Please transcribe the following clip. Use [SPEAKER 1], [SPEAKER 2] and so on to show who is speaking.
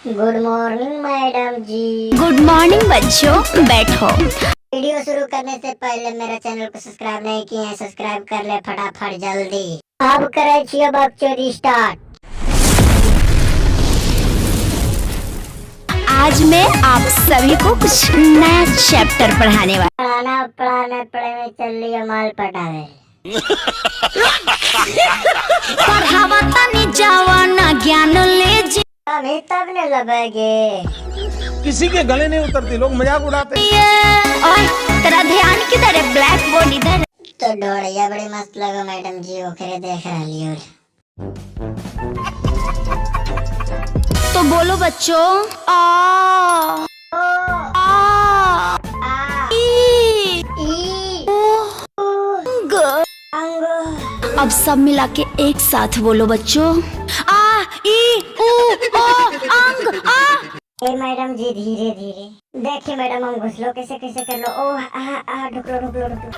[SPEAKER 1] Good morning madam जी।
[SPEAKER 2] Good morning बच्चों, बैठो।
[SPEAKER 1] Video शुरू करने से पहले मेरे चैनल को सब्सक्राइब नहीं किए हैं, सब्सक्राइब कर ले फटाफट जल्दी। अब करे छिए बच्चों स्टार्ट।
[SPEAKER 2] आज मैं आप सभी को कुछ नया चैप्टर पढ़ाने वाला।
[SPEAKER 1] पढ़ाना पढ़ाने पढ़े में चल रही है माल पटावे।
[SPEAKER 2] पढ़ावा तनी जवाना ज्ञान ले जी।
[SPEAKER 1] अभी तब ने लबेगे।
[SPEAKER 3] किसी के गले नहीं उतरती, लोग मजाक उड़ाते।
[SPEAKER 2] और तेरा ध्यान किधर है? ब्लैक बोर्ड इधर।
[SPEAKER 1] तो डोड़िया बड़ी मस्त लगा मैडम जी, ओकरे देख रही हो।
[SPEAKER 2] तो बोलो बच्चों। आ आ ई ग। अब सब मिला के एक साथ बोलो बच्चों। आ ई उ ओ अंग आ।
[SPEAKER 1] ए मैडम जी धीरे धीरे देखिए मैडम, हम घुसलो कैसे कैसे कर लो। ओ ढुकलो ढुकलो ढुकलो।